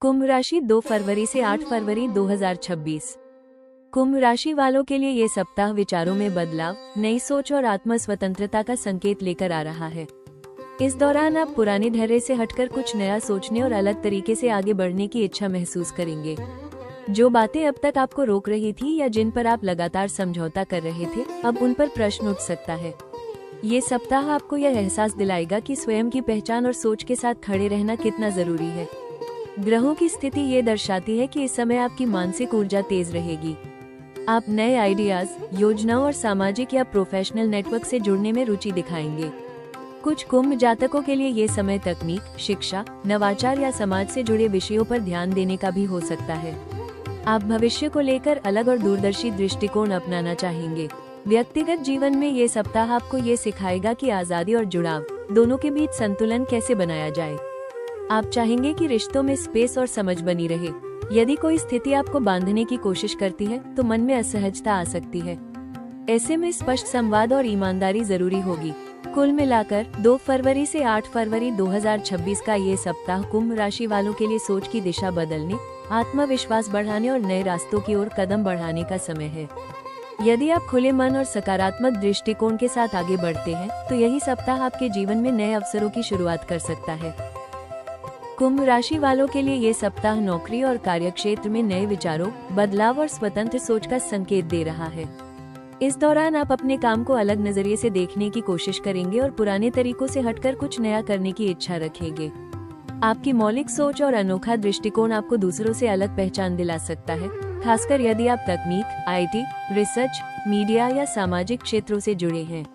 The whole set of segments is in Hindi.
कुंभ राशि 2 फरवरी से 8 फरवरी 2026। कुंभ राशि वालों के लिए ये सप्ताह विचारों में बदलाव, नई सोच और आत्म स्वतंत्रता का संकेत लेकर आ रहा है। इस दौरान आप पुराने धैर्य से हटकर कुछ नया सोचने और अलग तरीके से आगे बढ़ने की इच्छा महसूस करेंगे। जो बातें अब तक आपको रोक रही थी या जिन पर आप लगातार समझौता कर रहे थे, अब उन पर प्रश्न उठ सकता है। ये सप्ताह आपको यह एहसास दिलाएगा कि स्वयं की पहचान और सोच के साथ खड़े रहना कितना जरूरी है। ग्रहों की स्थिति ये दर्शाती है कि इस समय आपकी मानसिक ऊर्जा तेज रहेगी। आप नए आइडियाज, योजनाओं और सामाजिक या प्रोफेशनल नेटवर्क से जुड़ने में रुचि दिखाएंगे। कुछ कुंभ जातकों के लिए ये समय तकनीक, शिक्षा, नवाचार या समाज से जुड़े विषयों पर ध्यान देने का भी हो सकता है। आप भविष्य को लेकर अलग और दूरदर्शी दृष्टिकोण अपनाना चाहेंगे। व्यक्तिगत जीवन में ये सप्ताह आपको ये सिखाएगा कि आजादी और जुड़ाव दोनों के बीच संतुलन कैसे बनाया जाए। आप चाहेंगे कि रिश्तों में स्पेस और समझ बनी रहे। यदि कोई स्थिति आपको बांधने की कोशिश करती है तो मन में असहजता आ सकती है। ऐसे में स्पष्ट संवाद और ईमानदारी जरूरी होगी। कुल मिलाकर 2 फरवरी से 8 फरवरी 2026 का ये सप्ताह कुंभ राशि वालों के लिए सोच की दिशा बदलने, आत्मविश्वास बढ़ाने और नए रास्तों की ओर कदम बढ़ाने का समय है। यदि आप खुले मन और सकारात्मक दृष्टिकोण के साथ आगे बढ़ते हैं तो यही सप्ताह आपके जीवन में नए अवसरों की शुरुआत कर सकता है। कुंभ राशि वालों के लिए ये सप्ताह नौकरी और कार्यक्षेत्र में नए विचारों, बदलाव और स्वतंत्र सोच का संकेत दे रहा है। इस दौरान आप अपने काम को अलग नजरिए से देखने की कोशिश करेंगे और पुराने तरीकों से हटकर कुछ नया करने की इच्छा रखेंगे। आपकी मौलिक सोच और अनोखा दृष्टिकोण आपको दूसरों से अलग पहचान दिला सकता है, खासकर यदि आप तकनीक, IT, रिसर्च, मीडिया या सामाजिक क्षेत्रों से जुड़े हैं।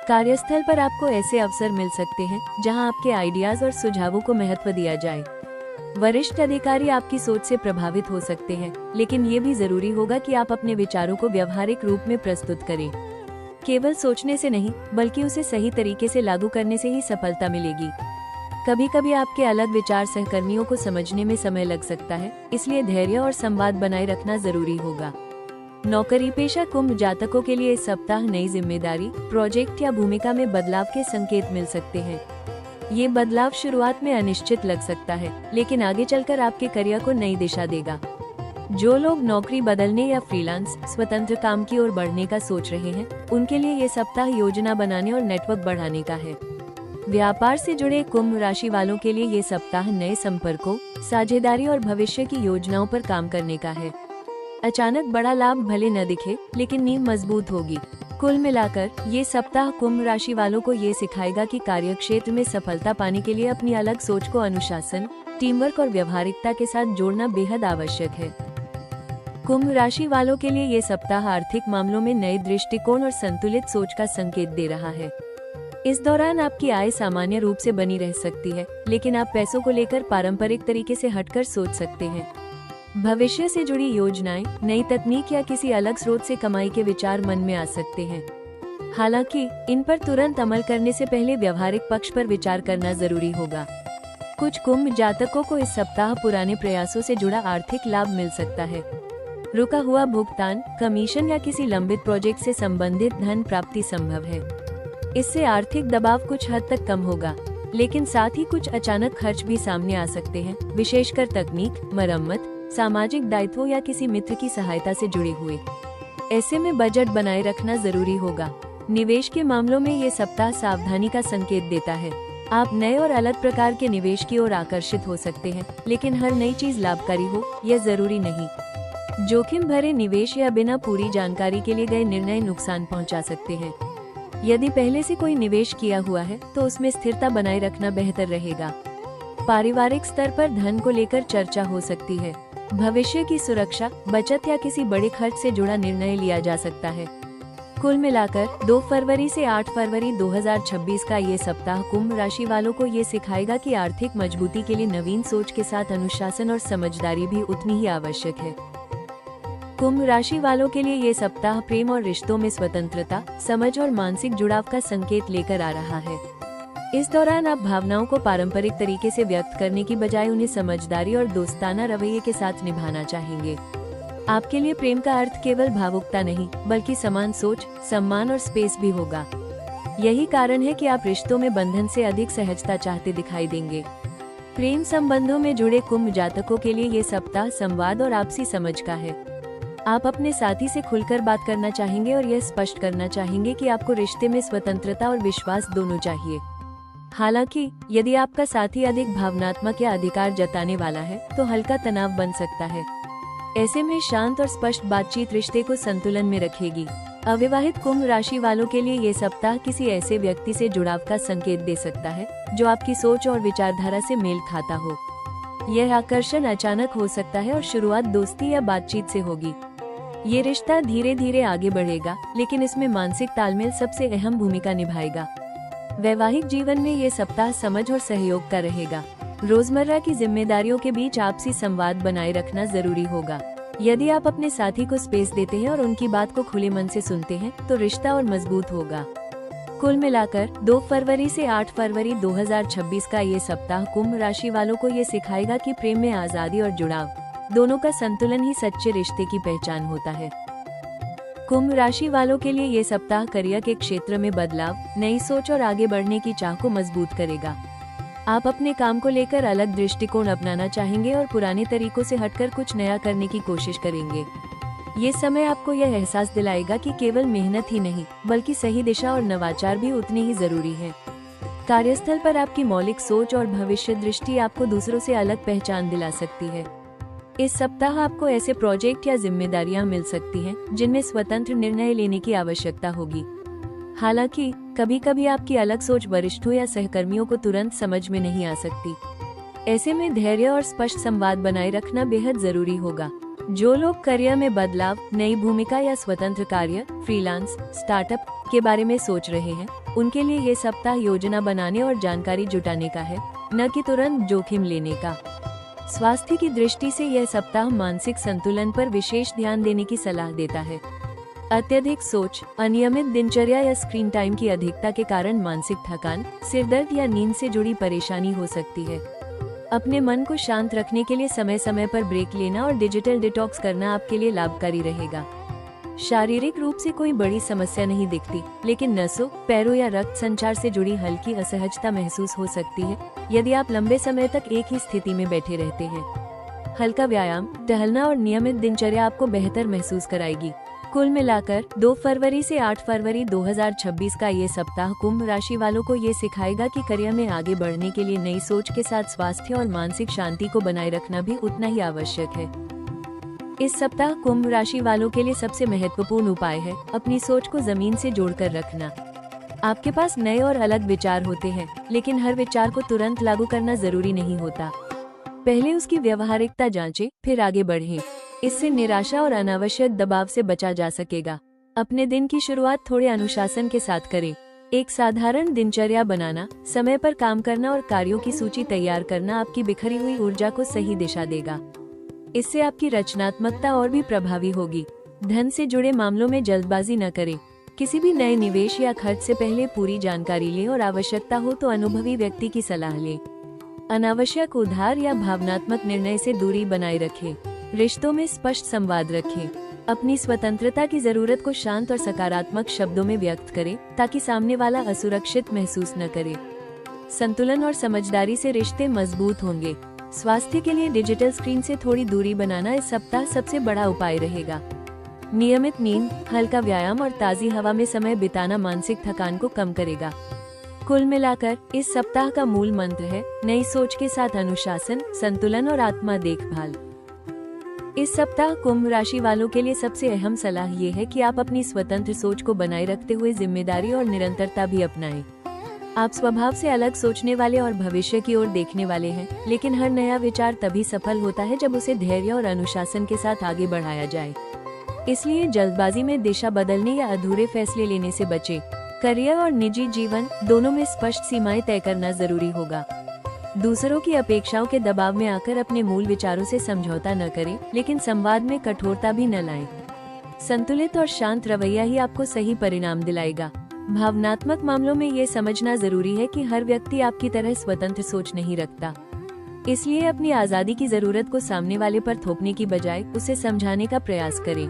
कार्यस्थल पर आपको ऐसे अवसर मिल सकते हैं जहां आपके आइडियाज और सुझावों को महत्व दिया जाए। वरिष्ठ अधिकारी आपकी सोच से प्रभावित हो सकते हैं, लेकिन ये भी जरूरी होगा कि आप अपने विचारों को व्यवहारिक रूप में प्रस्तुत करें। केवल सोचने से नहीं, बल्कि उसे सही तरीके से लागू करने से ही सफलता मिलेगी। कभी कभी आपके अलग विचार सहकर्मियों को समझने में समय लग सकता है, इसलिए धैर्य और संवाद बनाए रखना जरूरी होगा। नौकरी पेशा कुंभ जातकों के लिए इस सप्ताह नई जिम्मेदारी, प्रोजेक्ट या भूमिका में बदलाव के संकेत मिल सकते हैं। ये बदलाव शुरुआत में अनिश्चित लग सकता है, लेकिन आगे चलकर आपके करियर को नई दिशा देगा। जो लोग नौकरी बदलने या फ्रीलांस, स्वतंत्र काम की ओर बढ़ने का सोच रहे हैं, उनके लिए ये सप्ताह योजना बनाने और नेटवर्क बढ़ाने का है। व्यापार से जुड़े कुंभ राशि वालों के लिए ये सप्ताह नए संपर्कों, साझेदारी और भविष्य की योजनाओं पर काम करने का है। अचानक बड़ा लाभ भले न दिखे, लेकिन नींव मजबूत होगी। कुल मिलाकर ये सप्ताह कुंभ राशि वालों को ये सिखाएगा कि कार्यक्षेत्र में सफलता पाने के लिए अपनी अलग सोच को अनुशासन, टीमवर्क और व्यवहारिकता के साथ जोड़ना बेहद आवश्यक है। कुंभ राशि वालों के लिए ये सप्ताह आर्थिक मामलों में नए दृष्टिकोण और संतुलित सोच का संकेत दे रहा है। इस दौरान आपकी आय सामान्य रूप से बनी रह सकती है, लेकिन आप पैसों को लेकर पारंपरिक तरीके से हटकर सोच सकते हैं। भविष्य से जुड़ी योजनाएं, नई तकनीक या किसी अलग स्रोत से कमाई के विचार मन में आ सकते हैं। हालांकि इन पर तुरंत अमल करने से पहले व्यवहारिक पक्ष पर विचार करना जरूरी होगा। कुछ कुंभ जातकों को इस सप्ताह पुराने प्रयासों से जुड़ा आर्थिक लाभ मिल सकता है। रुका हुआ भुगतान, कमीशन या किसी लंबित प्रोजेक्ट से संबंधित धन प्राप्ति संभव है। इससे आर्थिक दबाव कुछ हद तक कम होगा, लेकिन साथ ही कुछ अचानक खर्च भी सामने आ सकते हैं, विशेषकर तकनीक, मरम्मत, सामाजिक दायित्वों या किसी मित्र की सहायता से जुड़े हुए। ऐसे में बजट बनाए रखना जरूरी होगा। निवेश के मामलों में ये सप्ताह सावधानी का संकेत देता है। आप नए और अलग प्रकार के निवेश की ओर आकर्षित हो सकते हैं, लेकिन हर नई चीज लाभकारी हो यह जरूरी नहीं। जोखिम भरे निवेश या बिना पूरी जानकारी के लिए गए निर्णय नुकसान पहुंचा सकते हैं। यदि पहले से कोई निवेश किया हुआ है तो उसमें स्थिरता बनाए रखना बेहतर रहेगा। पारिवारिक स्तर पर धन को लेकर चर्चा हो सकती है। भविष्य की सुरक्षा, बचत या किसी बड़े खर्च से जुड़ा निर्णय लिया जा सकता है। कुल मिलाकर 2 फरवरी से 8 फरवरी 2026 का ये सप्ताह कुंभ राशि वालों को ये सिखाएगा कि आर्थिक मजबूती के लिए नवीन सोच के साथ अनुशासन और समझदारी भी उतनी ही आवश्यक है। कुंभ राशि वालों के लिए ये सप्ताह प्रेम और रिश्तों में स्वतंत्रता, समझ और मानसिक जुड़ाव का संकेत लेकर आ रहा है। इस दौरान आप भावनाओं को पारंपरिक तरीके से व्यक्त करने की बजाय उन्हें समझदारी और दोस्ताना रवैये के साथ निभाना चाहेंगे। आपके लिए प्रेम का अर्थ केवल भावुकता नहीं, बल्कि समान सोच, सम्मान और स्पेस भी होगा। यही कारण है कि आप रिश्तों में बंधन से अधिक सहजता चाहते दिखाई देंगे। प्रेम संबंधों में जुड़े कुंभ जातकों के लिए ये सप्ताह संवाद और आपसी समझ का है। आप अपने साथी से खुलकर बात करना चाहेंगे और यह स्पष्ट करना चाहेंगे कि आपको रिश्ते में स्वतंत्रता और विश्वास दोनों चाहिए। हालांकि यदि आपका साथी अधिक भावनात्मक या अधिकार जताने वाला है तो हल्का तनाव बन सकता है। ऐसे में शांत और स्पष्ट बातचीत रिश्ते को संतुलन में रखेगी। अविवाहित कुंभ राशि वालों के लिए ये सप्ताह किसी ऐसे व्यक्ति से जुड़ाव का संकेत दे सकता है जो आपकी सोच और विचारधारा से मेल खाता हो। यह आकर्षण अचानक हो सकता है और शुरुआत दोस्ती या बातचीत से होगी। ये रिश्ता धीरे धीरे आगे बढ़ेगा, लेकिन इसमें मानसिक तालमेल सबसे अहम भूमिका निभाएगा। वैवाहिक जीवन में ये सप्ताह समझ और सहयोग का रहेगा। रोजमर्रा की जिम्मेदारियों के बीच आपसी संवाद बनाए रखना जरूरी होगा। यदि आप अपने साथी को स्पेस देते हैं और उनकी बात को खुले मन से सुनते हैं तो रिश्ता और मजबूत होगा। कुल मिलाकर 2 फरवरी से 8 फरवरी 2026 का ये सप्ताह कुंभ राशि वालों को ये सिखाएगा कि प्रेम में आजादी और जुड़ाव दोनों का संतुलन ही सच्चे रिश्ते की पहचान होता है। कुंभ राशि वालों के लिए ये सप्ताह करियर के क्षेत्र में बदलाव, नई सोच और आगे बढ़ने की चाह को मजबूत करेगा। आप अपने काम को लेकर अलग दृष्टिकोण अपनाना चाहेंगे और पुराने तरीकों से हटकर कुछ नया करने की कोशिश करेंगे। ये समय आपको यह एहसास दिलाएगा कि केवल मेहनत ही नहीं बल्कि सही दिशा और नवाचार भी उतनी ही जरूरी है। कार्यस्थल पर आपकी मौलिक सोच और भविष्य दृष्टि आपको दूसरों से अलग पहचान दिला सकती है। इस सप्ताह आपको ऐसे प्रोजेक्ट या जिम्मेदारियां मिल सकती हैं जिनमें स्वतंत्र निर्णय लेने की आवश्यकता होगी। हालांकि कभी कभी आपकी अलग सोच वरिष्ठों या सहकर्मियों को तुरंत समझ में नहीं आ सकती। ऐसे में धैर्य और स्पष्ट संवाद बनाए रखना बेहद जरूरी होगा। जो लोग करियर में बदलाव, नई भूमिका या स्वतंत्र कार्य, फ्रीलांस, स्टार्टअप के बारे में सोच रहे हैं, उनके लिए ये सप्ताह योजना बनाने और जानकारी जुटाने का है, न कि तुरंत जोखिम लेने का। स्वास्थ्य की दृष्टि से यह सप्ताह मानसिक संतुलन पर विशेष ध्यान देने की सलाह देता है। अत्यधिक सोच, अनियमित दिनचर्या या स्क्रीन टाइम की अधिकता के कारण मानसिक थकान, सिरदर्द या नींद से जुड़ी परेशानी हो सकती है। अपने मन को शांत रखने के लिए समय समय पर ब्रेक लेना और डिजिटल डिटॉक्स करना आपके लिए लाभकारी रहेगा। शारीरिक रूप से कोई बड़ी समस्या नहीं दिखती, लेकिन नसों, पैरों या रक्त संचार से जुड़ी हल्की असहजता महसूस हो सकती है यदि आप लंबे समय तक एक ही स्थिति में बैठे रहते हैं। हल्का व्यायाम, टहलना और नियमित दिनचर्या आपको बेहतर महसूस कराएगी। कुल मिलाकर 2 फरवरी से 8 फरवरी 2026 का ये सप्ताह कुंभ राशि वालों को ये सिखाएगा कि करियर में आगे बढ़ने के लिए नई सोच के साथ स्वास्थ्य और मानसिक शांति को बनाए रखना भी उतना ही आवश्यक है। इस सप्ताह कुंभ राशि वालों के लिए सबसे महत्वपूर्ण उपाय है अपनी सोच को जमीन से जोड़कर रखना। आपके पास नए और अलग विचार होते हैं, लेकिन हर विचार को तुरंत लागू करना जरूरी नहीं होता। पहले उसकी व्यवहारिकता जांचें, फिर आगे बढ़ें। इससे निराशा और अनावश्यक दबाव से बचा जा सकेगा। अपने दिन की शुरुआत थोड़े अनुशासन के साथ करें। एक साधारण दिनचर्या बनाना, समय पर काम करना और कार्यों की सूची तैयार करना आपकी बिखरी हुई ऊर्जा को सही दिशा देगा। इससे आपकी रचनात्मकता और भी प्रभावी होगी। धन से जुड़े मामलों में जल्दबाजी न करें। किसी भी नए निवेश या खर्च से पहले पूरी जानकारी लें और आवश्यकता हो तो अनुभवी व्यक्ति की सलाह लें। अनावश्यक उधार या भावनात्मक निर्णय से दूरी बनाए रखें। रिश्तों में स्पष्ट संवाद रखें। अपनी स्वतंत्रता की जरूरत को शांत और सकारात्मक शब्दों में व्यक्त करें ताकि सामने वाला असुरक्षित महसूस न करे। संतुलन और समझदारी से रिश्ते मजबूत होंगे। स्वास्थ्य के लिए डिजिटल स्क्रीन से थोड़ी दूरी बनाना इस सप्ताह सबसे बड़ा उपाय रहेगा। नियमित नींद, हल्का व्यायाम और ताजी हवा में समय बिताना मानसिक थकान को कम करेगा। कुल मिलाकर इस सप्ताह का मूल मंत्र है नई सोच के साथ अनुशासन, संतुलन और आत्मा देखभाल। इस सप्ताह कुंभ राशि वालों के लिए सबसे अहम सलाह ये है कि आप अपनी स्वतंत्र सोच को बनाए रखते हुए जिम्मेदारी और निरंतरता भी अपनाएं। आप स्वभाव से अलग सोचने वाले और भविष्य की ओर देखने वाले हैं, लेकिन हर नया विचार तभी सफल होता है जब उसे धैर्य और अनुशासन के साथ आगे बढ़ाया जाए। इसलिए जल्दबाजी में दिशा बदलने या अधूरे फैसले लेने से बचें। करियर और निजी जीवन दोनों में स्पष्ट सीमाएं तय करना जरूरी होगा। दूसरों की अपेक्षाओं के दबाव में आकर अपने मूल विचारों से समझौता न करें, लेकिन संवाद में कठोरता भी न लाएं। संतुलित और शांत रवैया ही आपको सही परिणाम दिलाएगा। भावनात्मक मामलों में ये समझना जरूरी है कि हर व्यक्ति आपकी तरह स्वतंत्र सोच नहीं रखता। इसलिए अपनी आजादी की जरूरत को सामने वाले पर थोपने की बजाय उसे समझाने का प्रयास करें।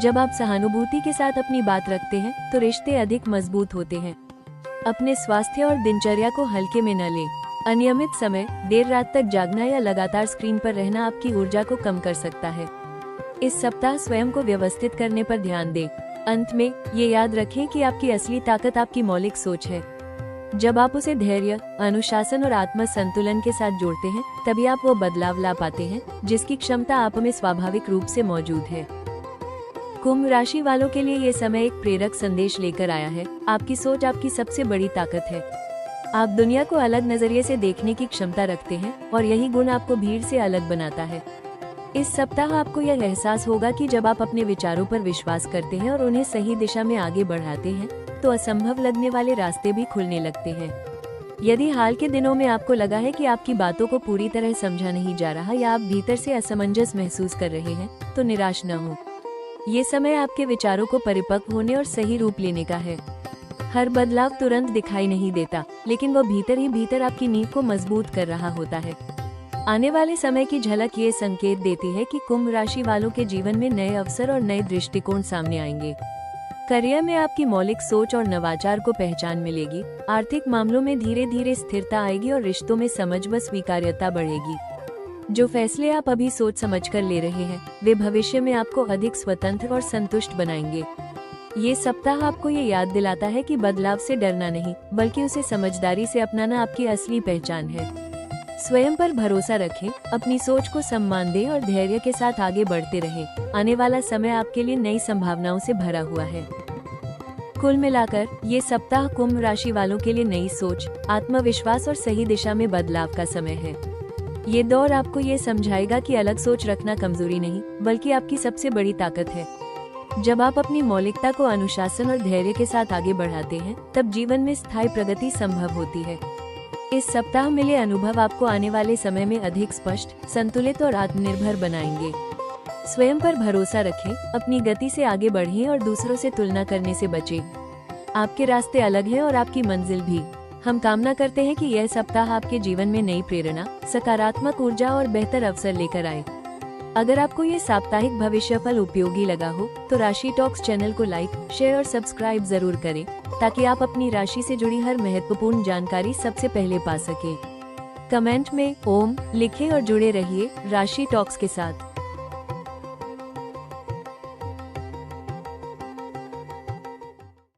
जब आप सहानुभूति के साथ अपनी बात रखते हैं तो रिश्ते अधिक मजबूत होते हैं। अपने स्वास्थ्य और दिनचर्या को हल्के में न लें। अनियमित समय, देर रात तक जागना या लगातार स्क्रीन पर रहना आपकी ऊर्जा को कम कर सकता है। इस सप्ताह स्वयं को व्यवस्थित करने पर ध्यान दें। अंत में ये याद रखें कि आपकी असली ताकत आपकी मौलिक सोच है। जब आप उसे धैर्य, अनुशासन और आत्म संतुलन के साथ जोड़ते हैं, तभी आप वो बदलाव ला पाते हैं जिसकी क्षमता आप में स्वाभाविक रूप से मौजूद है। कुंभ राशि वालों के लिए ये समय एक प्रेरक संदेश लेकर आया है। आपकी सोच आपकी सबसे बड़ी ताकत है। आप दुनिया को अलग नजरिए से देखने की क्षमता रखते हैं और यही गुण आपको भीड़ से अलग बनाता है। इस सप्ताह आपको यह एहसास होगा कि जब आप अपने विचारों पर विश्वास करते हैं और उन्हें सही दिशा में आगे बढ़ाते हैं, तो असंभव लगने वाले रास्ते भी खुलने लगते हैं। यदि हाल के दिनों में आपको लगा है कि आपकी बातों को पूरी तरह समझा नहीं जा रहा या आप भीतर से असमंजस महसूस कर रहे हैं, तो निराश न हो। ये समय आपके विचारों को परिपक्व होने और सही रूप लेने का है। हर बदलाव तुरंत दिखाई नहीं देता, लेकिन वो भीतर ही भीतर आपकी नींव को मजबूत कर रहा होता है। आने वाले समय की झलक ये संकेत देती है कि कुंभ राशि वालों के जीवन में नए अवसर और नए दृष्टिकोण सामने आएंगे। करियर में आपकी मौलिक सोच और नवाचार को पहचान मिलेगी। आर्थिक मामलों में धीरे धीरे स्थिरता आएगी और रिश्तों में समझ व स्वीकार्यता बढ़ेगी। जो फैसले आप अभी सोच समझकर ले रहे हैं, वे भविष्य में आपको अधिक स्वतंत्र और संतुष्ट बनाएंगे। ये सप्ताह आपको ये याद दिलाता है कि बदलाव से डरना नहीं, बल्कि उसे समझदारी से अपनाना आपकी असली पहचान है। स्वयं पर भरोसा रखें, अपनी सोच को सम्मान दें और धैर्य के साथ आगे बढ़ते रहें। आने वाला समय आपके लिए नई संभावनाओं से भरा हुआ है। कुल मिलाकर ये सप्ताह कुंभ राशि वालों के लिए नई सोच, आत्मविश्वास और सही दिशा में बदलाव का समय है। ये दौर आपको ये समझाएगा कि अलग सोच रखना कमजोरी नहीं, बल्कि आपकी सबसे बड़ी ताकत है। जब आप अपनी मौलिकता को अनुशासन और धैर्य के साथ आगे बढ़ाते हैं, तब जीवन में स्थायी प्रगति संभव होती है। इस सप्ताह मिले अनुभव आपको आने वाले समय में अधिक स्पष्ट, संतुलित और आत्मनिर्भर बनाएंगे। स्वयं पर भरोसा रखें, अपनी गति से आगे बढ़ें और दूसरों से तुलना करने से बचें। आपके रास्ते अलग हैं और आपकी मंजिल भी। हम कामना करते हैं कि यह सप्ताह आपके जीवन में नई प्रेरणा, सकारात्मक ऊर्जा और बेहतर अवसर लेकर आए। अगर आपको ये साप्ताहिक भविष्यफल उपयोगी लगा हो, तो राशि टॉक्स चैनल को लाइक, शेयर और सब्सक्राइब जरूर करें, ताकि आप अपनी राशि से जुड़ी हर महत्वपूर्ण जानकारी सबसे पहले पा सकें। कमेंट में ओम लिखें और जुड़े रहिए राशि टॉक्स के साथ।